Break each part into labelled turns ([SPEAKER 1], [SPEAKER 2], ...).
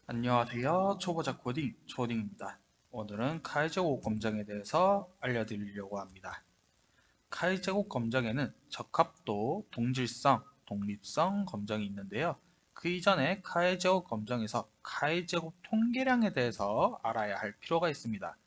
[SPEAKER 1] 안녕하세요. 초보자 코딩 초딩입니다. 오늘은 카이제곱 검정에 대해서 알려드리려고 합니다. 카이제곱 검정에는 적합도, 동질성, 독립성 검정이 있는데요. 그 이전에 카이제곱 검정에서 카이제곱 통계량에 대해서 알아야 할 필요가 있습니다.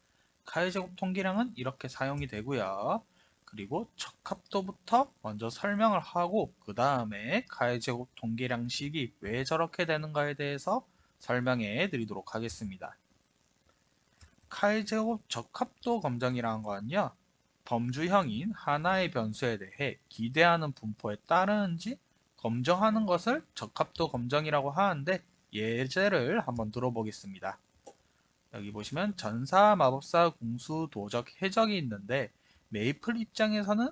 [SPEAKER 1] 카이제곱 통계량은 이렇게 사용이 되고요. 그리고 적합도부터 먼저 설명을 하고 그 다음에 카이제곱 통계량식이 왜 저렇게 되는가에 대해서 설명해 드리도록 하겠습니다. 카이제곱 적합도 검정이라는 건요. 범주형인 하나의 변수에 대해 기대하는 분포에 따르는지 검정하는 것을 적합도 검정이라고 하는데 예제를 한번 들어보겠습니다. 여기 보시면 전사, 마법사, 궁수, 도적, 해적이 있는데 메이플 입장에서는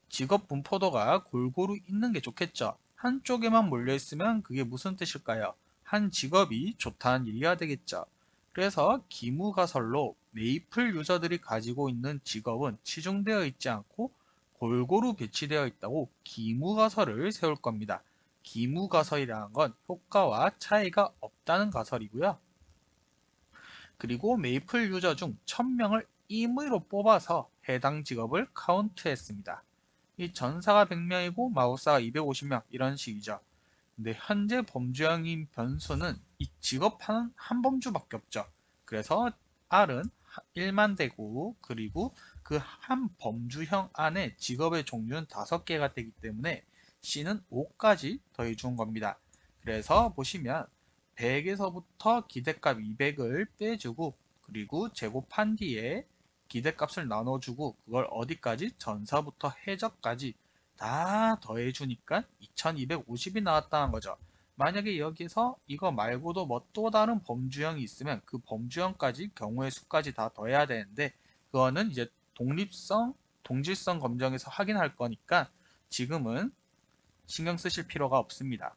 [SPEAKER 1] 직업 분포도가 골고루 있는 게 좋겠죠. 한쪽에만 몰려 있으면 그게 무슨 뜻일까요? 한 직업이 좋다는 얘기가 되겠죠. 그래서 기무가설로 메이플 유저들이 가지고 있는 직업은 치중되어 있지 않고 골고루 배치되어 있다고 기무가설을 세울 겁니다. 기무가설이라는 건 효과와 차이가 없다는 가설이고요. 그리고 메이플 유저 중 1000명을 임의로 뽑아서 해당 직업을 카운트했습니다. 이 전사가 100명이고 마법사가 250명 이런 식이죠. 근데 현재 범주형인 변수는 이 직업하는 한 범주밖에 없죠. 그래서 R은 1만 되고 그리고 그 한 범주형 안에 직업의 종류는 5개가 되기 때문에 C는 5까지 더해 준 겁니다. 그래서 보시면 100에서부터 기대값 200을 빼주고 그리고 제곱한 뒤에 기대값을 나눠주고 그걸 어디까지? 전사부터 해적까지 다 더해주니까 2250이 나왔다는 거죠. 만약에 여기서 이거 말고도 뭐 또 다른 범주형이 있으면 그 범주형까지 경우의 수까지 다 더해야 되는데 그거는 이제 독립성, 동질성 검정에서 확인할 거니까 지금은 신경 쓰실 필요가 없습니다.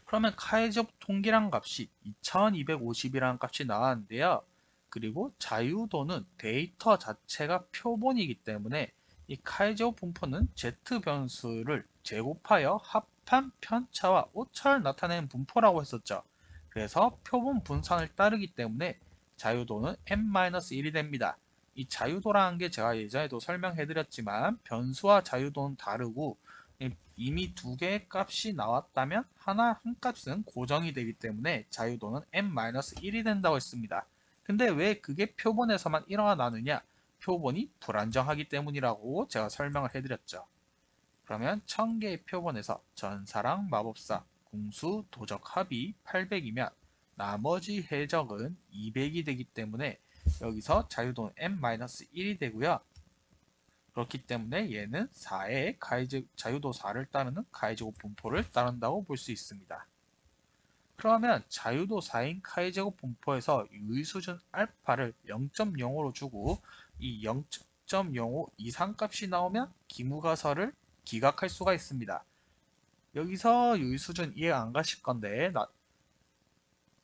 [SPEAKER 1] 그러면 카이제곱 통계량 값이 2250이라는 값이 나왔는데요. 그리고 자유도는 데이터 자체가 표본이기 때문에 이 카이제곱 분포는 Z 변수를 제곱하여 합한 편차와 오차를 나타내는 분포라고 했었죠. 그래서 표본 분산을 따르기 때문에 자유도는 n-1이 됩니다. 이 자유도라는 게 제가 예전에도 설명해 드렸지만 변수와 자유도는 다르고 이미 두 개의 값이 나왔다면 한 값은 고정이 되기 때문에 자유도는 n-1이 된다고 했습니다. 근데 왜 그게 표본에서만 일어나느냐? 표본이 불안정하기 때문이라고 제가 설명을 해드렸죠. 그러면 1000개의 표본에서 전사랑 마법사, 궁수, 도적 합이 800이면 나머지 해적은 200이 되기 때문에 여기서 자유도는 n-1이 되고요. 그렇기 때문에 얘는 4의 자유도 4를 따르는 카이제곱 분포를 따른다고 볼 수 있습니다. 그러면 자유도 4인 카이제곱 분포에서 유의수준 알파를 0.05로 주고 이 0.05 이상값이 나오면 기무가설을 기각할 수가 있습니다. 여기서 유의수준 이해 안 가실 건데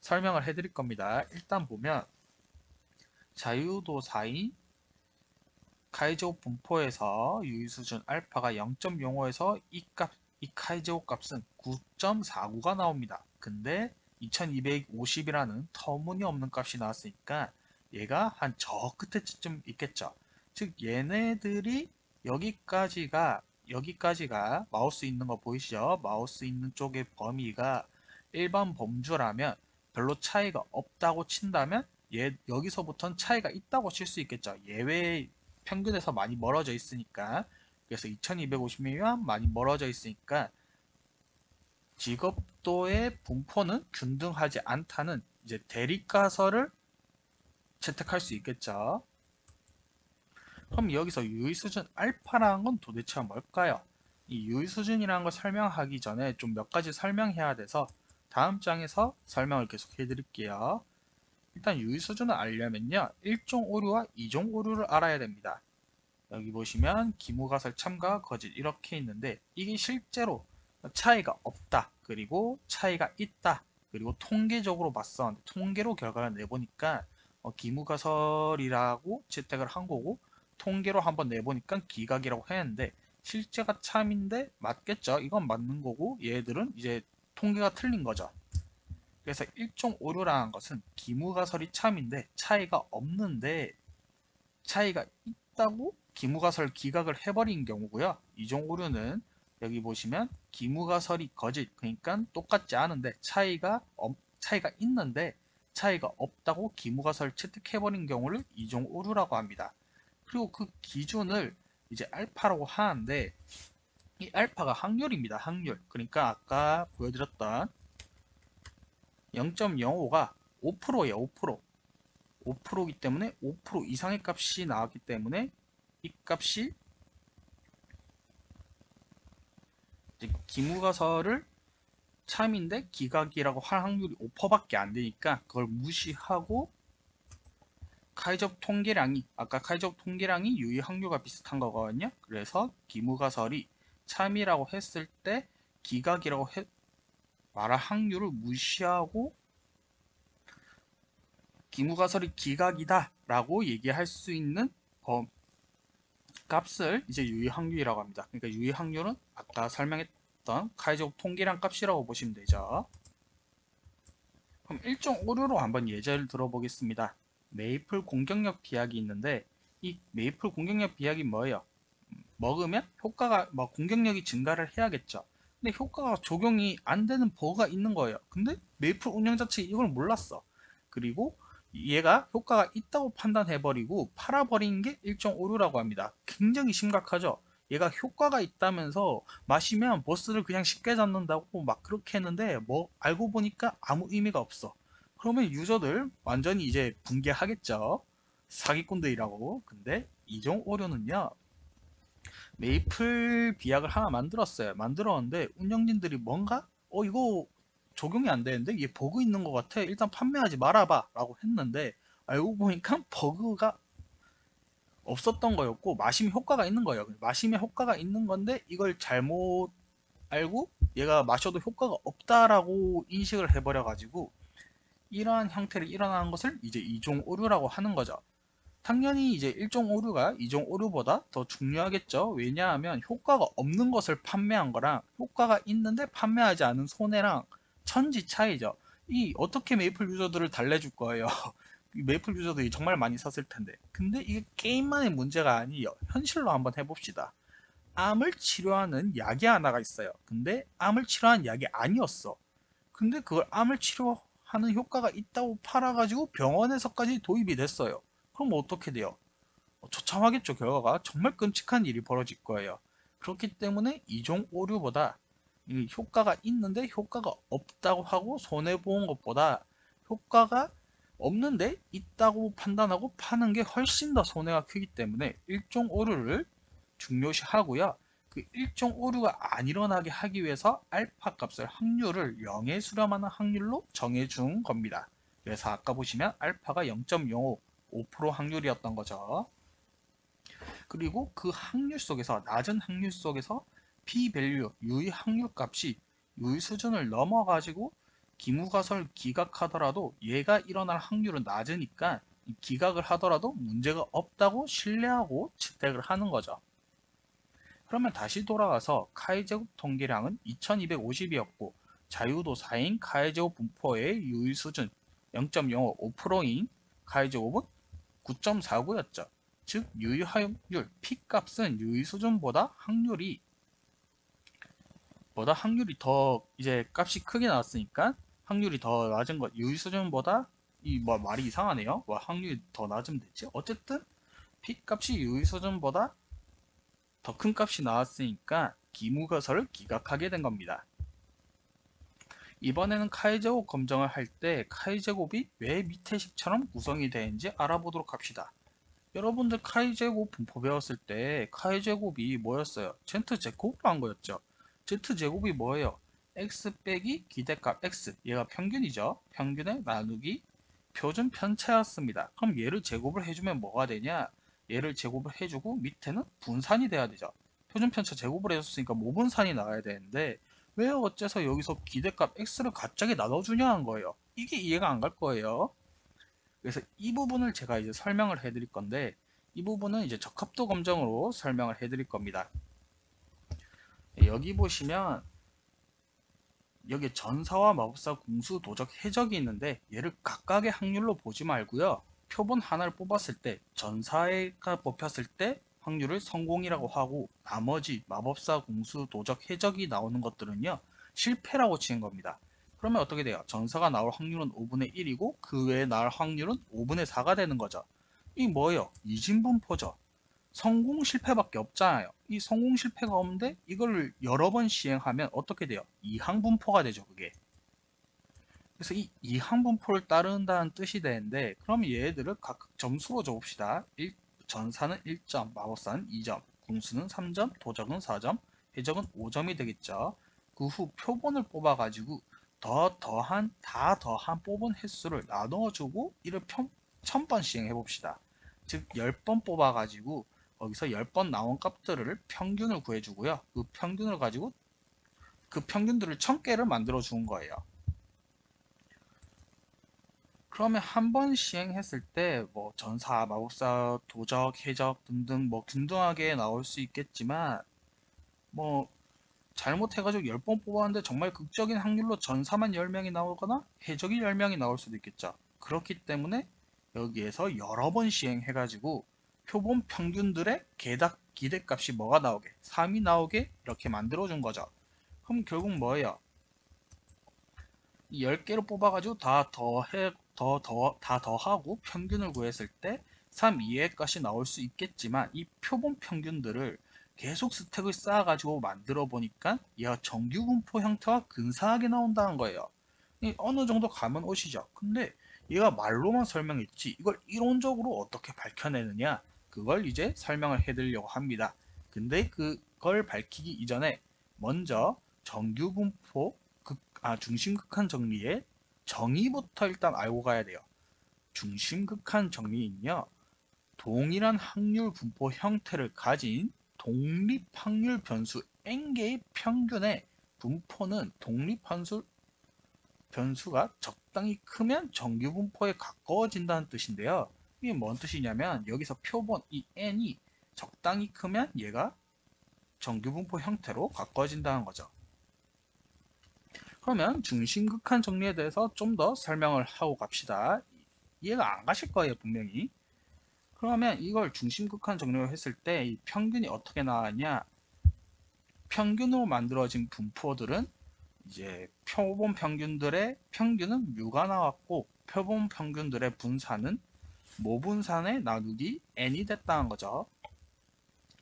[SPEAKER 1] 설명을 해드릴 겁니다. 일단 보면 자유도 4인 카이제곱 분포에서 유의수준 알파가 0.05에서 이 카이제곱 값은 9.49가 나옵니다. 근데 2250이라는 터무니없는 값이 나왔으니까 얘가 한 저 끝에쯤 있겠죠. 즉 얘네들이 여기까지가 마우스 있는 거 보이시죠? 마우스 있는 쪽의 범위가 일반 범주라면 별로 차이가 없다고 친다면 여기서부터는 차이가 있다고 칠 수 있겠죠. 예외 평균에서 많이 멀어져 있으니까. 그래서 2250이면 많이 멀어져 있으니까 직업도의 분포는 균등하지 않다는 이제 대립가설을 채택할 수 있겠죠. 그럼 여기서 유의수준 알파라는 건 도대체 뭘까요? 이 유의수준이라는 걸 설명하기 전에 좀 몇 가지 설명해야 돼서 다음 장에서 설명을 계속 해드릴게요. 일단 유의수준을 알려면요. 1종 오류와 2종 오류를 알아야 됩니다. 여기 보시면 기무가설 참가 거짓 이렇게 있는데 이게 실제로 차이가 없다 그리고 차이가 있다 그리고 통계적으로 봤었는데 통계로 결과를 내보니까 기무가설이라고 채택을 한 거고 통계로 한번 내보니까 기각이라고 했는데 실제가 참인데 맞겠죠. 이건 맞는 거고 얘들은 이제 통계가 틀린 거죠. 그래서 1.5류라는 것은 기무가설이 참인데 차이가 없는데 차이가 있다고 기무가설 기각을 해버린 경우고요. 2종 오류는 여기 보시면 기무가설이 거짓, 그러니까 똑같지 않은데 차이가 있는데 차이가 없다고 기무가설 채택해버린 경우를 2종 오류라고 합니다. 그리고 그 기준을 이제 알파라고 하는데 이 알파가 확률입니다. 확률. 그러니까 아까 보여드렸던 0.05가 5%예요. 5%. 5%이기 때문에 5% 이상의 값이 나왔기 때문에 이 값이 기무가설을 참인데 기각이라고 할 확률이 5%밖에 안 되니까 그걸 무시하고 카이적 통계량이 아까 카이적 통계량이 유의 확률과 비슷한 거거든요. 그래서 기무가설이 참이라고 했을 때 기각이라고 말할 확률을 무시하고 기무가설이 기각이다 라고 얘기할 수 있는 값을 이제 유의 확률이라고 합니다. 그러니까 유의 확률은 아까 설명했던 카이적 통계량 값이라고 보시면 되죠. 그럼 1.5류로 한번 예제를 들어보겠습니다. 메이플 공격력 비약이 있는데 이 메이플 공격력 비약이 뭐예요? 먹으면 효과가 공격력이 증가를 해야겠죠. 근데 효과가 적용이 안 되는 버그가 있는 거예요. 근데 메이플 운영 자체 이걸 몰랐어. 그리고 얘가 효과가 있다고 판단해버리고 팔아버린 게 1.5류라고 합니다. 굉장히 심각하죠. 얘가 효과가 있다면서 마시면 보스를 그냥 쉽게 잡는다고 막 그렇게 했는데 뭐 알고 보니까 아무 의미가 없어. 그러면 유저들 완전히 이제 붕괴하겠죠. 사기꾼들이라고. 근데 이종 오류는요. 메이플 비약을 하나 만들었어요. 만들었는데 운영진들이 뭔가 이거 적용이 안 되는데 얘 버그 있는 것 같아. 일단 판매하지 말아봐 라고 했는데 알고 보니까 버그가 없었던 거였고 마시면 효과가 있는 거예요. 마시면 효과가 있는 건데 이걸 잘못 알고 얘가 마셔도 효과가 없다라고 인식을 해버려 가지고 이러한 형태를 일어나는 것을 이제 이종 오류라고 하는 거죠. 당연히 이제 1종 오류가 2종 오류보다 더 중요하겠죠. 왜냐하면 효과가 없는 것을 판매한 거랑 효과가 있는데 판매하지 않은 손해랑 천지 차이죠. 이 어떻게 메이플 유저들을 달래줄 거예요. 메이플 유저들이 정말 많이 샀을 텐데. 근데 이게 게임만의 문제가 아니에요. 현실로 한번 해봅시다. 암을 치료하는 약이 하나가 있어요. 근데 암을 치료하는 약이 아니었어. 근데 그걸 암을 치료하는 효과가 있다고 팔아가지고 병원에서까지 도입이 됐어요. 그럼 어떻게 돼요? 처참하겠죠. 결과가 정말 끔찍한 일이 벌어질 거예요. 그렇기 때문에 이종 오류보다 효과가 있는데 효과가 없다고 하고 손해보는 것보다 효과가 없는데 있다고 판단하고 파는 게 훨씬 더 손해가 크기 때문에 일종 오류를 중요시하고요. 그 일종 오류가 안 일어나게 하기 위해서 알파 값을 확률을 0에 수렴하는 확률로 정해준 겁니다. 그래서 아까 보시면 알파가 0.05, 5% 확률이었던 거죠. 그리고 그 확률 속에서 낮은 확률 속에서 p-밸류 유의 확률 값이 유의 수준을 넘어가지고 기무가설 기각하더라도 얘가 일어날 확률은 낮으니까 기각을 하더라도 문제가 없다고 신뢰하고 채택을 하는 거죠. 그러면 다시 돌아가서 카이 제곱 통계량은 2250이었고 자유도 4인 카이 제곱 분포의 유의 수준 0.05 5%인 카이 제곱은 9.49였죠. 즉 유의 확률 P값은 유의 수준보다 확률이 더 이제 값이 크게 나왔으니까 확률이 더 낮은 것 유의 수준보다 말이 이상하네요. 확률이 더 낮으면 되지. 어쨌든 P값이 유의 수준보다 더 큰 값이 나왔으니까 기무가설을 기각하게 된 겁니다. 이번에는 카이제곱 검정을 할 때 카이제곱이 왜 밑에 식처럼 구성이 되는지 알아보도록 합시다. 여러분들 카이제곱 분포 배웠을 때 카이제곱이 뭐였어요? Z제곱으로 한 거였죠. Z제곱이 뭐예요? x 빼기 기대값 x 얘가 평균이죠. 평균에 나누기 표준 편차였습니다. 그럼 얘를 제곱을 해주면 뭐가 되냐? 얘를 제곱을 해주고 밑에는 분산이 돼야 되죠. 표준 편차 제곱을 해줬으니까 모분산이 나와야 되는데 왜 어째서 여기서 기대값 x를 갑자기 나눠주냐 는 거예요. 이게 이해가 안 갈 거예요. 그래서 이 부분을 제가 이제 설명을 해드릴 건데 이 부분은 이제 적합도 검정으로 설명을 해드릴 겁니다. 여기 보시면 여기에 전사와 마법사, 궁수, 도적, 해적이 있는데 얘를 각각의 확률로 보지 말고요. 표본 하나를 뽑았을 때 전사가 뽑혔을 때 확률을 성공이라고 하고 나머지 마법사, 궁수, 도적, 해적이 나오는 것들은요 실패라고 치는 겁니다. 그러면 어떻게 돼요? 전사가 나올 확률은 5분의 1이고 그 외에 나올 확률은 5분의 4가 되는 거죠. 이 뭐예요? 이진분포죠. 성공 실패밖에 없잖아요. 이 성공 실패가 없는데 이걸 여러 번 시행하면 어떻게 돼요? 이항분포가 되죠, 그게. 그래서 이 이항분포를 따른다는 뜻이 되는데 그럼 얘들을 각각 점수로 줘봅시다. 전사는 1점, 마법사는 2점, 궁수는 3점, 도적은 4점, 해적은 5점이 되겠죠. 그 후 표본을 뽑아가지고 다 더한 뽑은 횟수를 나눠주고 이를 1000번 시행해봅시다. 즉 10번 뽑아가지고 거기서 10번 나온 값들을 평균을 구해주고요. 그 평균을 가지고 그 평균들을 1000개를 만들어 준 거예요. 그러면 한 번 시행했을 때 뭐 전사, 마법사, 도적, 해적 등등 뭐 균등하게 나올 수 있겠지만 뭐 잘못해가지고 10번 뽑았는데 정말 극적인 확률로 전사만 10명이 나오거나 해적이 10명이 나올 수도 있겠죠. 그렇기 때문에 여기에서 여러 번 시행해가지고 표본 평균들의 기대값이 뭐가 나오게 3이 나오게 이렇게 만들어준 거죠. 그럼 결국 뭐예요? 이 10개로 뽑아가지고 다 더하고 평균을 구했을 때 3 이하의 값이 나올 수 있겠지만 이 표본 평균들을 계속 스택을 쌓아가지고 만들어 보니까 얘가 정규분포 형태와 근사하게 나온다는 거예요. 어느 정도 감은 오시죠? 근데 얘가 말로만 설명했지 이걸 이론적으로 어떻게 밝혀내느냐 그걸 이제 설명을 해드리려고 합니다. 근데 그걸 밝히기 이전에 먼저 정규분포 중심극한 정리의 정의부터 일단 알고 가야 돼요. 중심극한 정리는요. 동일한 확률 분포 형태를 가진 독립 확률 변수 n개의 평균의 분포는 독립 변수가 적당히 크면 정규 분포에 가까워진다는 뜻인데요. 이게 뭔 뜻이냐면 여기서 표본 이 n이 적당히 크면 얘가 정규 분포 형태로 가까워진다는 거죠. 그러면 중심극한 정리에 대해서 좀 더 설명을 하고 갑시다. 이해가 안 가실 거예요, 분명히. 그러면 이걸 중심극한 정리로 했을 때 이 평균이 어떻게 나왔냐? 평균으로 만들어진 분포들은 이제 표본 평균들의 평균은 뮤가 나왔고 표본 평균들의 분산은 모분산의 나누기 n이 됐다는 거죠.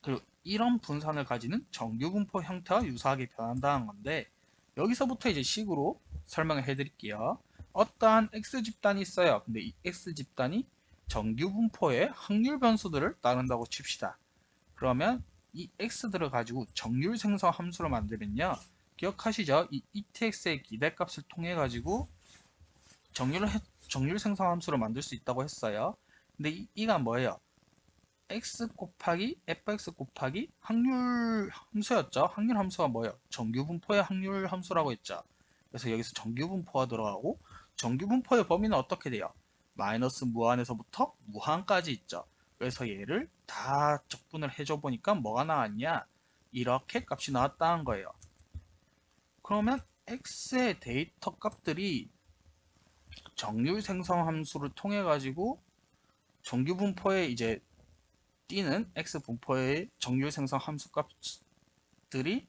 [SPEAKER 1] 그리고 이런 분산을 가지는 정규분포 형태와 유사하게 변한다는 건데 여기서부터 이제 식으로 설명을 해드릴게요. 어떠한 X집단이 있어요. 근데 이 X집단이 정규분포의 확률 변수들을 따른다고 칩시다. 그러면 이 X들을 가지고 정률 생성 함수를 만들면요. 기억하시죠? 이 ETX의 기대값을 통해 가지고 정률 생성 함수를 만들 수 있다고 했어요. 근데 이가 뭐예요? x 곱하기 fx 곱하기 확률 함수였죠. 확률 함수가 뭐예요? 정규분포의 확률 함수라고 했죠. 그래서 여기서 정규분포가 들어가고 정규분포의 범위는 어떻게 돼요? 마이너스 무한에서부터 무한까지 있죠. 그래서 얘를 다 적분을 해줘 보니까 뭐가 나왔냐? 이렇게 값이 나왔다는 거예요. 그러면 x의 데이터 값들이 정률 생성 함수를 통해 가지고 정규분포의 이제 띄는 x 분포의 정률 생성 함수 값들이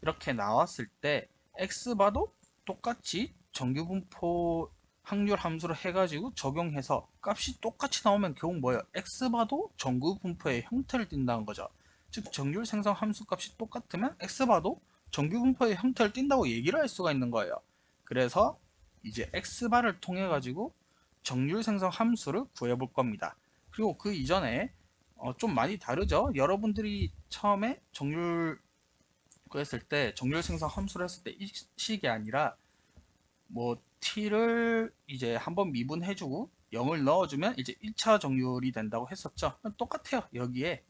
[SPEAKER 1] 이렇게 나왔을 때 x바도 똑같이 정규 분포 확률 함수를 해가지고 적용해서 값이 똑같이 나오면 결국 뭐예요? x바도 정규 분포의 형태를 띈다는 거죠. 즉 정률 생성 함수 값이 똑같으면 x바도 정규 분포의 형태를 띈다고 얘기를 할 수가 있는 거예요. 그래서 이제 x바를 통해 가지고 정률 생성 함수를 구해 볼 겁니다. 그리고 그 이전에 좀 많이 다르죠. 여러분들이 처음에 정률 구했을 때 정률 생성 함수를 했을 때 이 식이 아니라 뭐 t를 이제 한번 미분해주고 0을 넣어주면 이제 1차 정률이 된다고 했었죠. 똑같아요. 여기에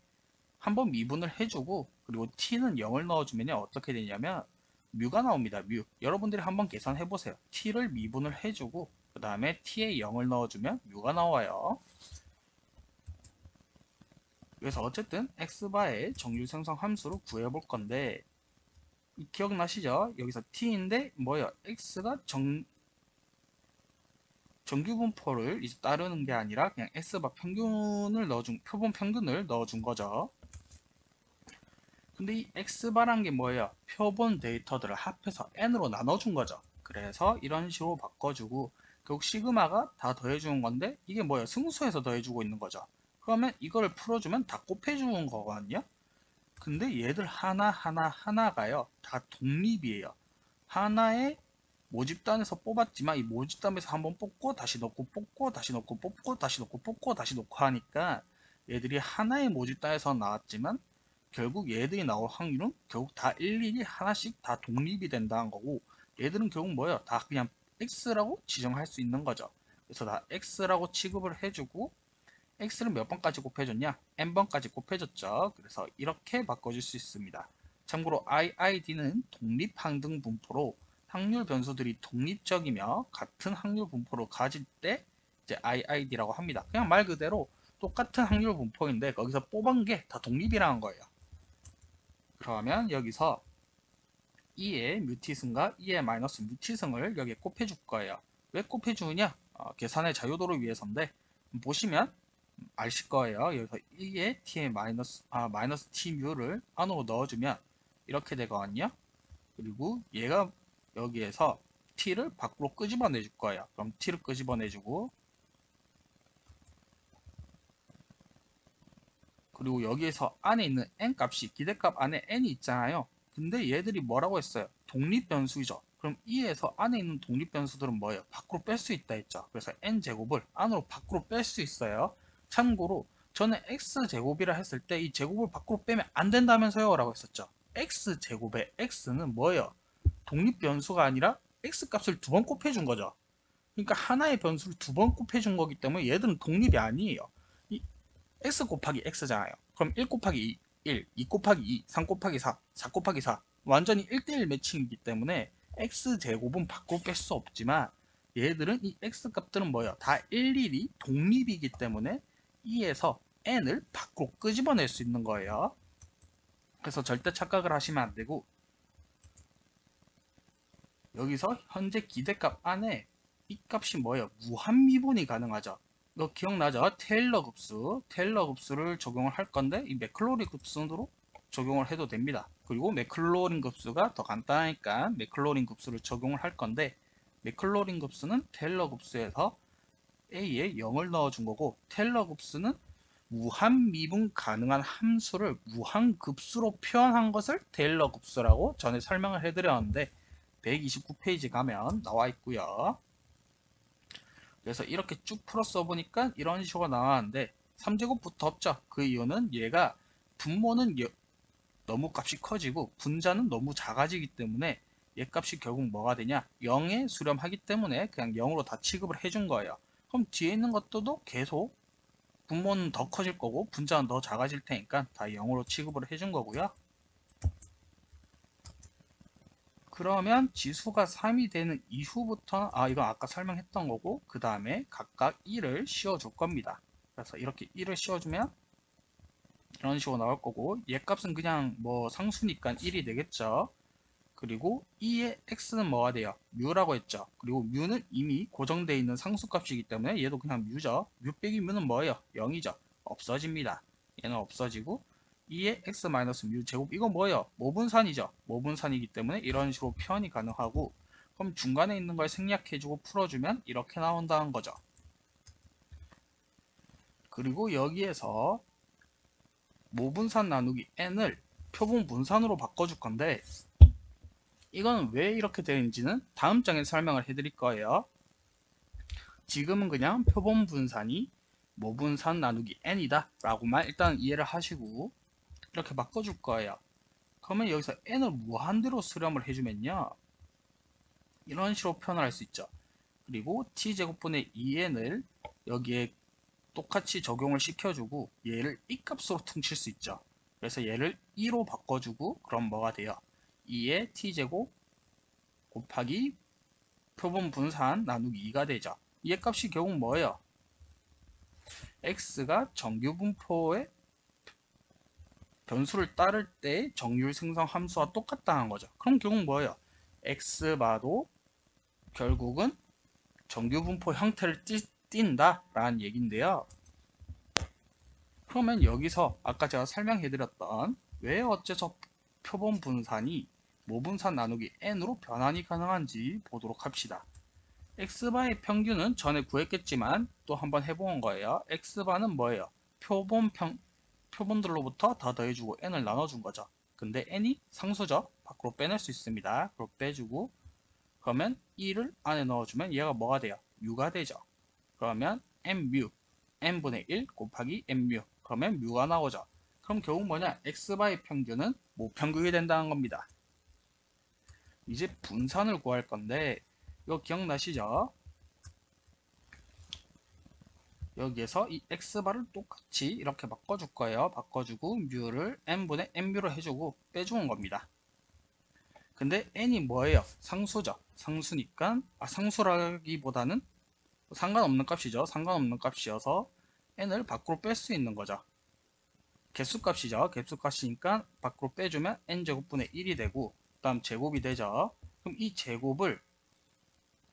[SPEAKER 1] 한번 미분을 해주고 그리고 t는 0을 넣어주면 어떻게 되냐면 뮤가 나옵니다. 뮤. 여러분들이 한번 계산해 보세요. t를 미분을 해주고 그 다음에 t에 0을 넣어주면 뮤가 나와요. 그래서 어쨌든 x바의 정률 생성 함수를 구해볼 건데 기억나시죠? 여기서 t인데 뭐예요? x가 정규 분포를 이제 따르는 게 아니라 그냥 x바 평균을 넣어준 표본 평균을 넣어준 거죠. 근데 이 x바란 게 뭐예요? 표본 데이터들을 합해서 n으로 나눠준 거죠. 그래서 이런 식으로 바꿔주고 결국 시그마가 다 더해주는 건데 이게 뭐예요? 승수에서 더해주고 있는 거죠. 그러면 이거를 풀어주면 다 곱해주는 거거든요. 근데 얘들 하나가요 다 독립이에요. 하나의 모집단에서 뽑았지만 이 모집단에서 한번 뽑고 다시 넣고 뽑고 다시 넣고 뽑고 다시 넣고 뽑고 다시 넣고 하니까 얘들이 하나의 모집단에서 나왔지만 결국 얘들이 나올 확률은 결국 다 일일이 하나씩 다 독립이 된다는 거고, 얘들은 결국 뭐예요? 다 그냥 x라고 지정할 수 있는 거죠. 그래서 다 x라고 취급을 해주고 x를 몇 번까지 곱해줬냐? n번까지 곱해줬죠. 그래서 이렇게 바꿔줄 수 있습니다. 참고로 IID는 독립 항등 분포로 확률 변수들이 독립적이며 같은 확률 분포를 가질 때 이제 IID라고 합니다. 그냥 말 그대로 똑같은 확률 분포인데 거기서 뽑은 게 다 독립이라는 거예요. 그러면 여기서 2의 뮤티승과 2의 마이너스 뮤티승을 여기에 곱해줄 거예요. 왜 곱해주느냐? 계산의 자유도를 위해서인데 보시면 아실 거예요. 여기서 2의 t의 마이너스 t 뮤를 안으로 넣어주면 이렇게 되거든요. 그리고 얘가 여기에서 t를 밖으로 끄집어내 줄 거예요. 그럼 t를 끄집어내 주고, 그리고 여기에서 안에 있는 n 값이 기대값 안에 n이 있잖아요. 근데 얘들이 뭐라고 했어요? 독립 변수이죠. 그럼 이에서 안에 있는 독립 변수들은 뭐예요? 밖으로 뺄 수 있다 했죠. 그래서 n제곱을 안으로 밖으로 뺄 수 있어요. 참고로 전에 x제곱이라 했을 때 이 제곱을 밖으로 빼면 안 된다면서요 라고 했었죠. x제곱의 x는 뭐예요? 독립 변수가 아니라 x 값을 두 번 곱해준 거죠. 그러니까 하나의 변수를 두 번 곱해준 거기 때문에 얘들은 독립이 아니에요. 이 x 곱하기 x잖아요. 그럼 1 곱하기 2, 1, 2 곱하기 2, 3 곱하기 4, 4 곱하기 4 완전히 1대1 매칭이기 때문에 x제곱은 바꾸어 뺄 수 없지만 얘들은 이 x값들은 뭐예요? 다 일일이 독립이기 때문에 2에서 n을 밖으로 끄집어낼 수 있는 거예요. 그래서 절대 착각을 하시면 안 되고, 여기서 현재 기대값 안에 이 값이 뭐예요? 무한미분이 가능하죠. 이거 기억나죠? 테일러 급수를 적용을 할 건데 이 맥클로린 급수로 적용을 해도 됩니다. 그리고 맥클로린 급수가 더 간단하니까 맥클로린 급수를 적용을 할 건데, 맥클로린 급수는 테일러 급수에서 A에 0을 넣어준 거고, 테일러 급수는 무한미분 가능한 함수를 무한급수로 표현한 것을 테일러 급수라고 전에 설명을 해드렸는데 129페이지 가면 나와 있고요. 그래서 이렇게 쭉 풀어 써보니까 이런 식으로 나왔는데 3제곱부터 없죠. 그 이유는 얘가 분모는 너무 값이 커지고 분자는 너무 작아지기 때문에 얘 값이 결국 뭐가 되냐? 0에 수렴하기 때문에 그냥 0으로 다 취급을 해준 거예요. 그럼 뒤에 있는 것들도 계속 분모는 더 커질 거고 분자는 더 작아질 테니까 다 0으로 취급을 해준 거고요. 그러면 지수가 3이 되는 이후부터 이건 아까 설명했던 거고 그 다음에 각각 1을 씌워줄 겁니다. 그래서 이렇게 1을 씌워주면 이런 식으로 나올 거고, 얘 값은 그냥 뭐 상수니까 1이 되겠죠. 그리고 2의 x는 뭐가 돼요? 뮤라고 했죠. 그리고 뮤는 이미 고정되어 있는 상수값이기 때문에 얘도 그냥 뮤죠. 뮤 빼기 뮤는 뭐예요? 0이죠. 없어집니다. 얘는 없어지고 2의 x 마이너스 뮤 제곱, 이거 뭐예요? 모분산이죠. 모분산이기 때문에 이런 식으로 표현이 가능하고, 그럼 중간에 있는 걸 생략해주고 풀어주면 이렇게 나온다는 거죠. 그리고 여기에서 모분산 나누기 n을 표본 분산으로 바꿔줄 건데 이건 왜 이렇게 되는지는 다음 장에 설명을 해드릴 거예요. 지금은 그냥 표본 분산이 모분산 나누기 n이다 라고만 일단 이해를 하시고 이렇게 바꿔줄 거예요. 그러면 여기서 n을 무한대로 수렴을 해주면요 이런 식으로 표현을 할 수 있죠. 그리고 t제곱분의 2n을 여기에 똑같이 적용을 시켜주고 얘를 이 값으로 퉁칠 수 있죠. 그래서 얘를 2로 바꿔주고 그럼 뭐가 돼요? 2의 t제곱 곱하기 표본 분산 나누기 2가 되죠. 얘 값이 결국 뭐예요? x가 정규 분포의 변수를 따를 때 정률 생성 함수와 똑같다는 거죠. 그럼 결국 뭐예요? x바도 결국은 정규 분포 형태를 띈다 라는 얘기인데요. 그러면 여기서 아까 제가 설명해드렸던 왜 어째서 표본 분산이 모분산 나누기 n으로 변환이 가능한지 보도록 합시다. x바의 평균은 전에 구했겠지만 또 한번 해본 거예요. x바는 뭐예요? 표본들로부터 다 더해주고 n을 나눠준 거죠. 근데 n이 상수죠. 밖으로 빼낼 수 있습니다. 그럼 빼주고 그러면 1을 안에 넣어주면 얘가 뭐가 돼요? 뮤가 되죠. 그러면 n뮤 n분의 1 곱하기 n뮤 그러면 뮤가 나오죠. 그럼 결국 뭐냐? x바의 평균은 모평균이 된다는 겁니다. 이제 분산을 구할 건데 이거 기억나시죠? 여기에서 이 x바를 똑같이 이렇게 바꿔줄 거예요. 바꿔주고 뮤를 n분의 n뮤로 해주고 빼주는 겁니다. 근데 n이 뭐예요? 상수죠. 상수니까 상수라기보다는 상관없는 값이죠. 상관없는 값이어서 n을 밖으로 뺄 수 있는 거죠. 개수값이죠. 개수값이니까 밖으로 빼주면 n제곱분의 1이 되고 그 다음 제곱이 되죠. 그럼 이 제곱을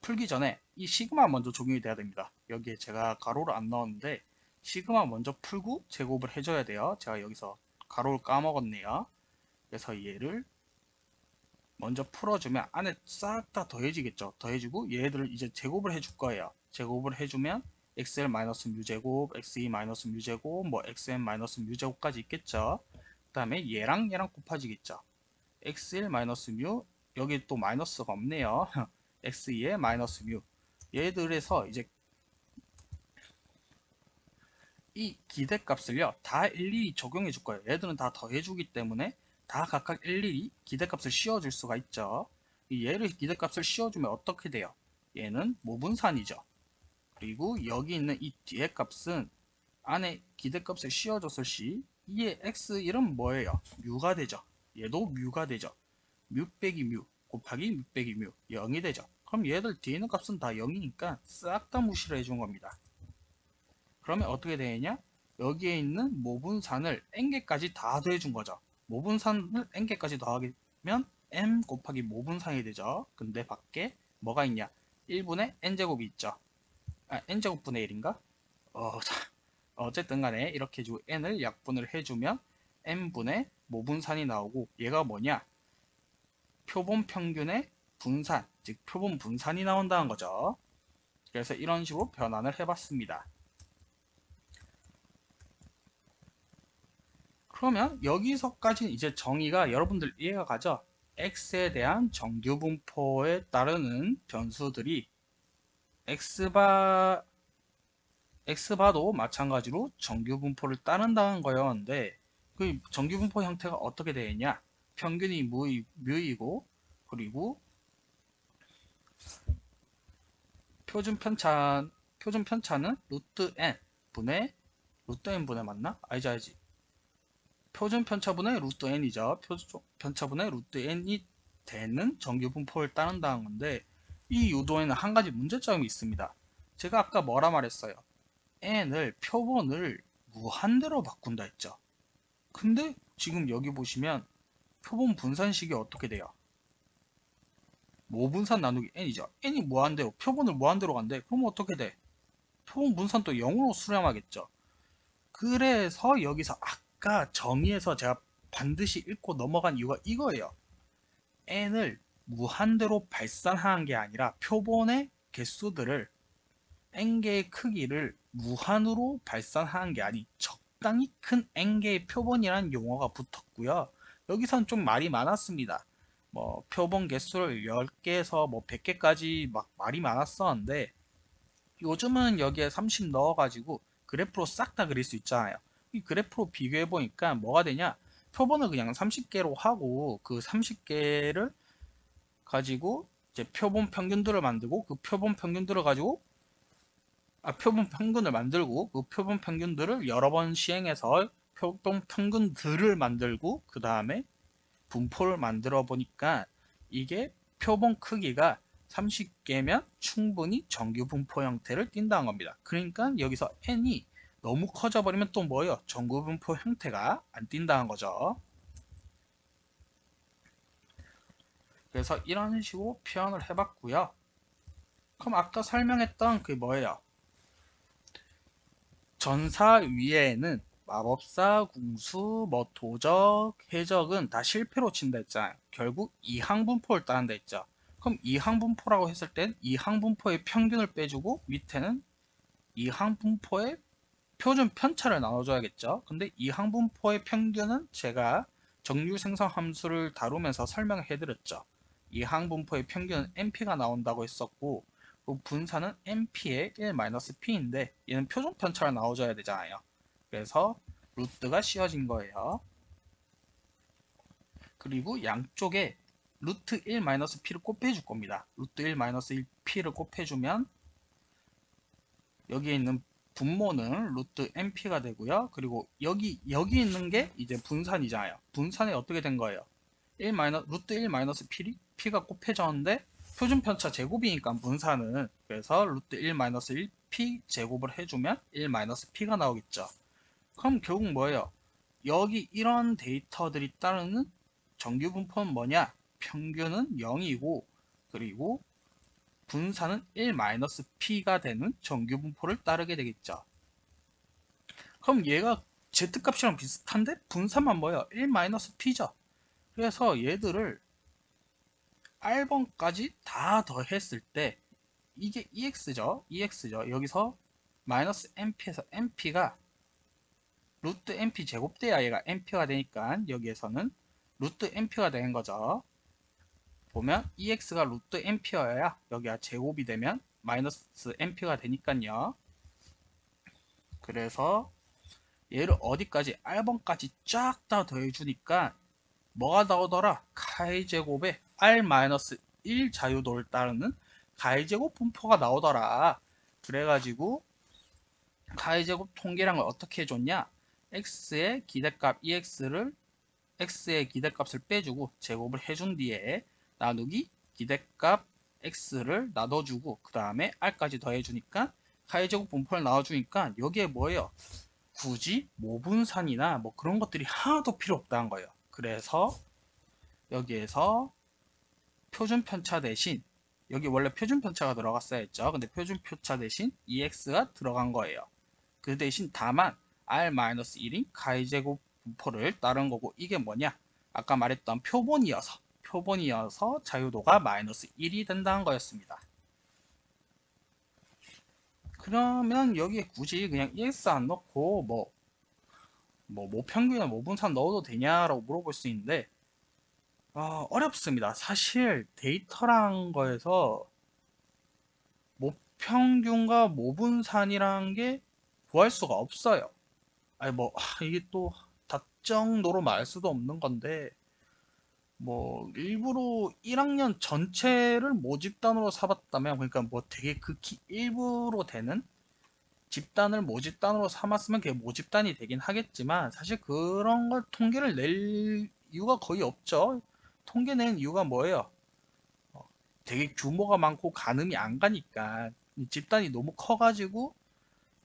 [SPEAKER 1] 풀기 전에 이 시그마 먼저 적용이 돼야 됩니다. 여기에 제가 가로를 안 넣었는데 시그마 먼저 풀고 제곱을 해줘야 돼요. 제가 여기서 가로를 까먹었네요. 그래서 얘를 먼저 풀어주면 안에 싹 다 더해지겠죠. 더해지고 얘들을 이제 제곱을 해줄 거예요. 제곱을 해주면 xl 마이너스 뮤제곱, xe 마이너스 뮤제곱, 뭐 xn 마이너스 뮤제곱까지 있겠죠. 그 다음에 얘랑 얘랑 곱해지겠죠. xl 마이너스 뮤 여기 또 마이너스가 없네요. xe 마이너스 뮤 얘들에서 이제 이 기대값을요 다 일일이 적용해 줄 거예요. 얘들은 다 더해주기 때문에 다 각각 일일이 기대값을 씌워줄 수가 있죠. 얘를 기대값을 씌워주면 어떻게 돼요? 얘는 모분산이죠. 그리고 여기 있는 이 뒤에 값은 안에 기대값을 씌워줬을 시 이의 x1은 뭐예요? 뮤가 되죠. 얘도 뮤가 되죠. 뮤 빼기 뮤 곱하기 뮤 빼기 뮤 0이 되죠. 그럼 얘들 뒤에 있는 값은 다 0이니까 싹 다 무시를 해준 겁니다. 그러면 어떻게 되느냐? 여기에 있는 모분산을 n개까지 다 더해준 거죠. 모분산을 n개까지 더하면 m 곱하기 모분산이 되죠. 근데 밖에 뭐가 있냐? 1분의 n제곱이 있죠. n제곱분의 1인가? 어쨌든 간에 이렇게 해주고 n을 약분을 해주면 n분의 모분산이 나오고 얘가 뭐냐? 표본 평균의 분산, 즉 표본 분산이 나온다는 거죠. 그래서 이런 식으로 변환을 해봤습니다. 그러면 여기서까지는 이제 정의가 여러분들 이해가 가죠? x에 대한 정규분포에 따르는 변수들이 x바도 마찬가지로 정규분포를 따른다는 거였는데 그 정규분포 형태가 어떻게 되느냐? 평균이 뮤이고 그리고 표준편차는 루트 n분의 맞나? 알지. 표준편차분의 루트 n이죠. 표준편차분의 루트 n이 되는 정규분포를 따른다는 건데 이 유도에는 한 가지 문제점이 있습니다. 제가 아까 뭐라 말했어요? n을 표본을 무한대로 바꾼다 했죠. 근데 지금 여기 보시면 표본 분산식이 어떻게 돼요? 모분산 나누기 n이죠. n이 무한대로 표본을 무한대로 간대. 그럼 어떻게 돼? 표본 분산도 0으로 수렴하겠죠. 그래서 여기서 아까 정의에서 제가 반드시 읽고 넘어간 이유가 이거예요. n을 무한대로 발산하는 게 아니라 표본의 개수들을 n개의 크기를 무한으로 발산하는 게 아닌 적당히 큰 n개의 표본이라는 용어가 붙었고요. 여기선 좀 말이 많았습니다. 뭐 표본 개수를 10개에서 뭐 100개까지 막 말이 많았었는데 요즘은 여기에 30 넣어가지고 그래프로 싹 다 그릴 수 있잖아요. 이 그래프로 비교해 보니까 뭐가 되냐? 표본을 그냥 30개로 하고 그 30개를 가지고 이제 표본 평균들을 만들고 그 표본 평균들을 가지고 표본 평균을 만들고 그 표본 평균들을 여러 번 시행해서 표본 평균들을 만들고 그 다음에 분포를 만들어 보니까 이게 표본 크기가 30개면 충분히 정규 분포 형태를 띈다는 겁니다. 그러니까 여기서 n이 너무 커져버리면 또 뭐예요? 정규분포 형태가 안 띈다는 거죠. 그래서 이런 식으로 표현을 해봤고요. 그럼 아까 설명했던 그 뭐예요? 전사 위에는 마법사, 궁수, 뭐 도적, 해적은 다 실패로 친다 했잖아요. 결국 이항분포를 따른다 했죠. 그럼 이항분포라고 했을 땐 이항분포의 평균을 빼주고 밑에는 이항분포의 표준 편차를 나눠줘야겠죠. 근데 이항분포의 평균은 제가 정류 생성 함수를 다루면서 설명해 드렸죠. 이항분포의 평균은 NP가 나온다고 했었고 그 분산은 NP의 1-P인데 얘는 표준 편차를 나눠줘야 되잖아요. 그래서 루트가 씌워진 거예요. 그리고 양쪽에 루트 1-P를 곱해줄 겁니다. 루트 1-1P를 곱해주면 여기에 있는 분모는 루트 NP가 되고요. 그리고 여기 있는 게 이제 분산이잖아요. 분산이 어떻게 된 거예요? 루트 1-P, P가 곱해졌는데 표준 편차 제곱이니까 분산은 그래서 루트 1-1P 제곱을 해주면 1-P가 나오겠죠. 그럼 결국 뭐예요? 여기 이런 데이터들이 따르는 정규 분포는 뭐냐? 평균은 0이고 그리고 분산은 1-P가 되는 정규 분포를 따르게 되겠죠. 그럼 얘가 Z값이랑 비슷한데 분산만 뭐예요? 1-P죠. 그래서 얘들을 R번까지 다 더했을 때 이게 EX죠. EX죠. 여기서 마이너스 NP에서 NP가 루트 NP 제곱돼야 얘가 NP가 되니까 여기에서는 루트 NP가 되는 거죠. 보면 EX가 루트 NP여야 여기가 제곱이 되면 마이너스 NP가 되니까요. 그래서 얘를 어디까지 R번까지 쫙 다 더해주니까 뭐가 나오더라? 카이 제곱에 R-1 자유도를 따르는 카이 제곱 분포가 나오더라. 그래가지고 카이 제곱 통계량을 어떻게 해줬냐? x의 기대값 ex를 x의 기대값을 빼주고 제곱을 해준 뒤에 나누기 기대값 x를 나눠주고 그 다음에 r까지 더해주니까 카이 제곱 분포를 나와주니까 여기에 뭐예요? 굳이 모분산이나 뭐 그런 것들이 하나도 필요 없다는 거예요. 그래서 여기에서 표준 편차 대신 여기 원래 표준 편차가 들어갔어야 했죠. 근데 표준 편차 대신 EX가 들어간 거예요. 그 대신 다만 R-1인 가이제곱 분포를 따른 거고 이게 뭐냐? 아까 말했던 표본이어서 자유도가 마이너스 1이 된다는 거였습니다. 그러면 여기에 굳이 그냥 EX 안 넣고 모평균이나 모분산 넣어도 되냐라고 물어볼 수 있는데 어렵습니다. 사실 데이터란 거에서 모평균과 모분산이란 게 구할 수가 없어요. 아니 이게 또 다정도로 말할 수도 없는 건데 일부러 1학년 전체를 모집단으로 삼았다면 그러니까 되게 극히 일부로 되는 집단을 모집단으로 삼았으면 그게 모집단이 되긴 하겠지만 사실 그런 걸 통계를 낼 이유가 거의 없죠. 통계 낸 이유가 뭐예요? 되게 규모가 많고 가늠이 안 가니까 집단이 너무 커가지고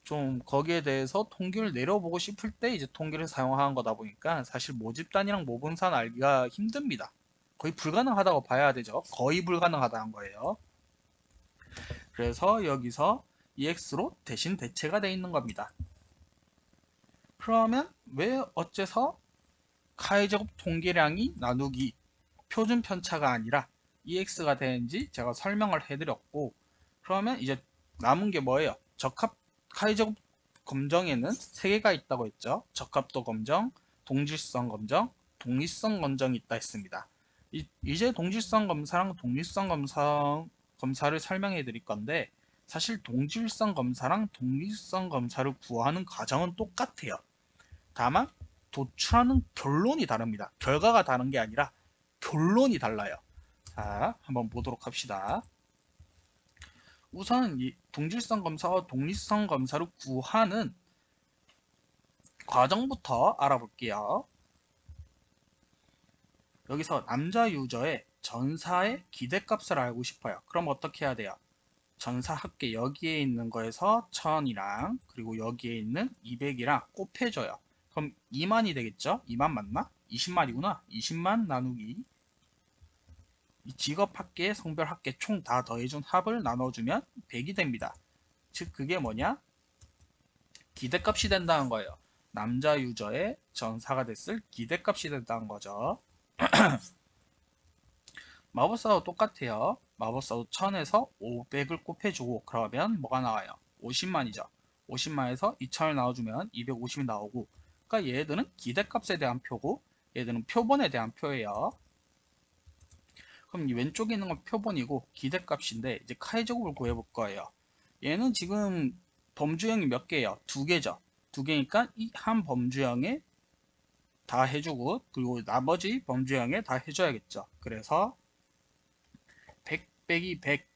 [SPEAKER 1] 좀 거기에 대해서 통계를 내려보고 싶을 때 이제 통계를 사용하는 거다 보니까 사실 모집단이랑 모분산 알기가 힘듭니다. 거의 불가능하다고 봐야 되죠. 거의 불가능하다는 거예요. 그래서 여기서 EX로 대신 대체가 되어 있는 겁니다. 그러면 왜 어째서 카이제곱 통계량이 나누기 표준 편차가 아니라 EX가 되는지 제가 설명을 해드렸고 그러면 이제 남은 게 뭐예요? 적합 카이제곱 검정에는 3개가 있다고 했죠. 적합도 검정, 동질성 검정, 독립성 검정이 있다 했습니다. 이제 동질성 검사랑 독립성 검사를 설명해 드릴 건데 사실 동질성 검사랑 독립성 검사를 구하는 과정은 똑같아요. 다만 도출하는 결론이 다릅니다. 결과가 다른 게 아니라 결론이 달라요. 자, 한번 보도록 합시다. 우선 이 동질성 검사와 독립성 검사를 구하는 과정부터 알아볼게요. 여기서 남자 유저의 전사의 기대값을 알고 싶어요. 그럼 어떻게 해야 돼요? 전사합계 여기에 있는 거에서 1000이랑 그리고 여기에 있는 200이랑 곱해줘요. 그럼 2만이 되겠죠? 2만 맞나? 20만이구나. 20만 나누기 이 직업합계, 성별합계 총 다 더해준 합을 나눠주면 100이 됩니다. 즉 그게 뭐냐? 기대값이 된다는 거예요. 남자 유저의 전사가 됐을 기대값이 된다는 거죠. 마법사도 똑같아요. 마법사도 1000에서 500을 곱해주고 그러면 뭐가 나와요? 50만이죠. 50만에서 2000을 나눠주면 250이 나오고, 그러니까 얘들은 기대값에 대한 표고 얘들은 표본에 대한 표예요. 그럼 이 왼쪽에 있는 건 표본이고 기대값인데 이제 카이 제곱을 구해볼 거예요. 얘는 지금 범주형이 몇 개예요? 두 개죠. 두 개니까 이 한 범주형에 다 해주고 그리고 나머지 범주형에 다 해줘야겠죠. 그래서 100 빼기 100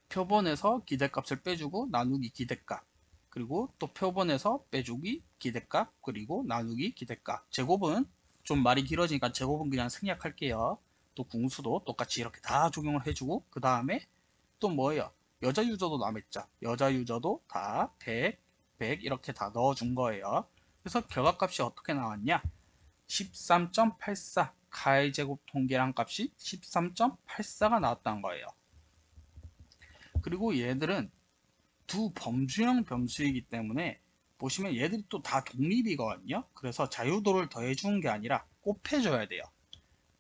[SPEAKER 1] 표본에서 기대값을 빼주고 나누기 기대값 그리고 또 표본에서 빼주기 기대값 그리고 나누기 기대값. 제곱은 좀 말이 길어지니까 제곱은 그냥 생략할게요. 또 궁수도 똑같이 이렇게 다 적용을 해주고 그 다음에 또 뭐예요? 여자 유저도 남았죠. 여자 유저도 다 100, 100 이렇게 다 넣어준 거예요. 그래서 결과값이 어떻게 나왔냐? 13.84 카이 제곱 통계량 값이 13.84가 나왔다는 거예요. 그리고 얘들은 두 범주형 변수이기 때문에 보시면 얘들이 또 다 독립이거든요. 그래서 자유도를 더해주는 게 아니라 곱해줘야 돼요.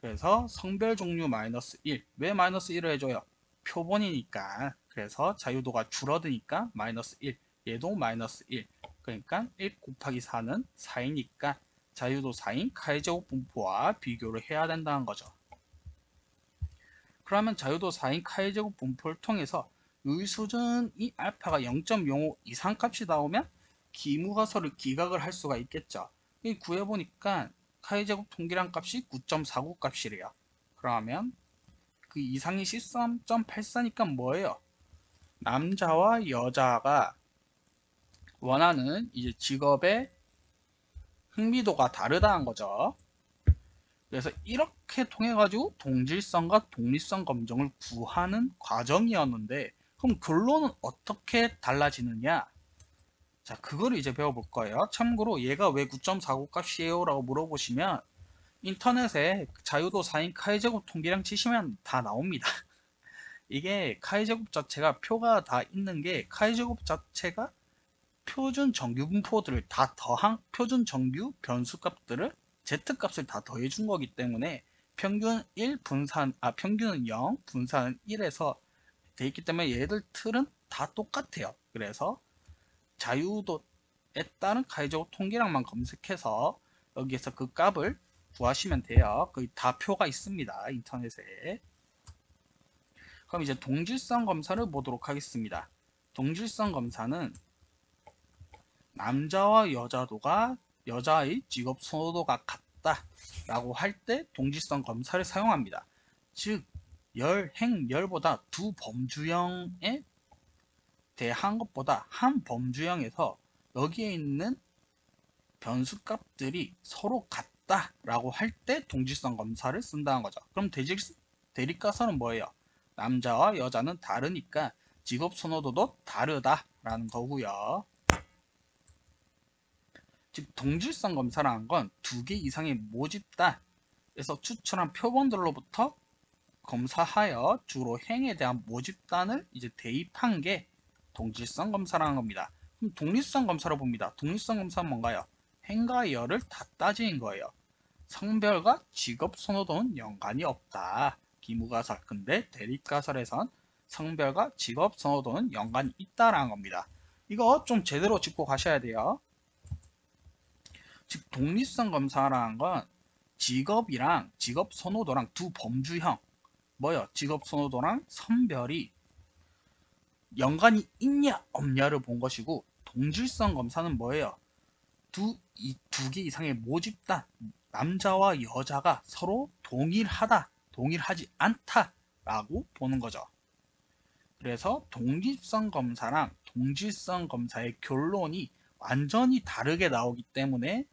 [SPEAKER 1] 그래서 성별 종류 마이너스 1. 왜 마이너스 1을 해줘요? 표본이니까. 그래서 자유도가 줄어드니까 마이너스 1. 얘도 마이너스 1. 그러니까 1 곱하기 4는 4이니까 자유도 4인 카이제곱 분포와 비교를 해야 된다는 거죠. 그러면 자유도 4인 카이제곱 분포를 통해서 유의수준이 알파가 0.05 이상 값이 나오면 기무가설을 기각을 할 수가 있겠죠. 구해보니까 카이제곱 통계량 값이 9.49 값이래요. 그러면 그 이상이 13.84니까 뭐예요? 남자와 여자가 원하는 이제 직업의 흥미도가 다르다는 거죠. 그래서 이렇게 통해 가지고 동질성과 독립성 검정을 구하는 과정이었는데, 그럼 결론은 어떻게 달라지느냐? 자, 그거를 이제 배워볼 거예요. 참고로 얘가 왜 9.49 값이에요? 라고 물어보시면 인터넷에 자유도 4인 카이제곱 통계량 치시면 다 나옵니다. 이게 카이제곱 자체가 표가 다 있는 게 카이제곱 자체가 표준 정규 분포들을 다 더한 표준 정규 변수값들을 z값을 다 더해 준 거기 때문에 평균 1 분산 평균은 0 분산은 1에서 돼 있기 때문에 얘들 틀은 다 똑같아요. 그래서 자유도에 따른 카이제곱 통계량만 검색해서 여기에서 그 값을 구하시면 돼요. 거의 다 표가 있습니다. 인터넷에. 그럼 이제 동질성 검사를 보도록 하겠습니다. 동질성 검사는 남자와 여자도가 여자의 직업 선호도가 같다 라고 할 때 동질성 검사를 사용합니다. 즉 열, 행, 열보다 두 범주형에 대한 것보다 한 범주형에서 여기에 있는 변수값들이 서로 같다 라고 할 때 동질성 검사를 쓴다는 거죠. 그럼 대립가설은 뭐예요? 남자와 여자는 다르니까 직업 선호도도 다르다 라는 거고요. 즉 동질성 검사라는 건 두 개 이상의 모집단에서 추천한 표본들로부터 검사하여 주로 행에 대한 모집단을 이제 대입한 게 동질성 검사라는 겁니다. 그럼 독립성 검사로 봅니다. 독립성 검사는 뭔가요? 행과 열을 다 따진 거예요. 성별과 직업 선호도는 연관이 없다. 기무가설. 근데 대립가설에선 성별과 직업 선호도는 연관이 있다라는 겁니다. 이거 좀 제대로 짚고 가셔야 돼요. 즉 독립성 검사라는 건 직업이랑 직업 선호도랑 두 범주형 뭐요? 직업 선호도랑 성별이 연관이 있냐 없냐를 본 것이고, 동질성 검사는 뭐예요? 두 개 이상의 모집단 남자와 여자가 서로 동일하다 동일하지 않다 라고 보는 거죠. 그래서 독립성 검사랑 동질성 검사의 결론이 완전히 다르게 나오기 때문에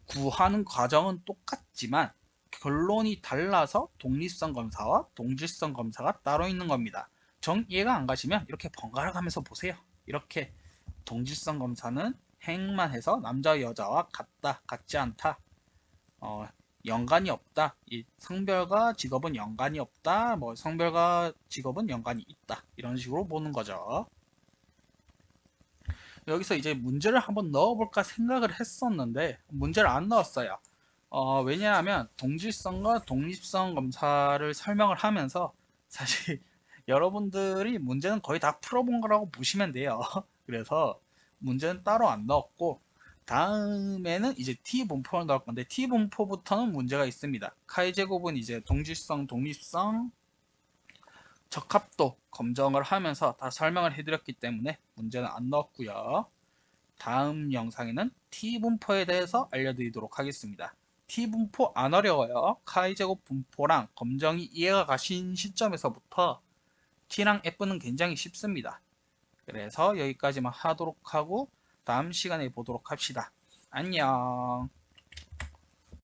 [SPEAKER 1] 구하는 과정은 똑같지만 결론이 달라서 독립성 검사와 동질성 검사가 따로 있는 겁니다. 정 이해가 안 가시면 이렇게 번갈아 가면서 보세요. 이렇게 동질성 검사는 행만 해서 남자 여자와 같다, 같지 않다, 연관이 없다, 이 성별과 직업은 연관이 없다, 뭐 성별과 직업은 연관이 있다, 이런 식으로 보는 거죠. 여기서 이제 문제를 한번 넣어볼까 생각을 했었는데 문제를 안 넣었어요. 왜냐하면 동질성과 독립성 검사를 설명을 하면서 사실 여러분들이 문제는 거의 다 풀어본 거라고 보시면 돼요. 그래서 문제는 따로 안 넣었고 다음에는 이제 T분포를 넣을 건데 T분포부터는 문제가 있습니다. 카이 제곱은 이제 동질성, 독립성, 적합도 검정을 하면서 다 설명을 해드렸기 때문에 문제는 안 넣었고요. 다음 영상에는 T분포에 대해서 알려드리도록 하겠습니다. T분포 안 어려워요. 카이제곱 분포랑 검정이 이해가 가신 시점에서부터 T랑 F는 굉장히 쉽습니다. 그래서 여기까지만 하도록 하고 다음 시간에 보도록 합시다. 안녕.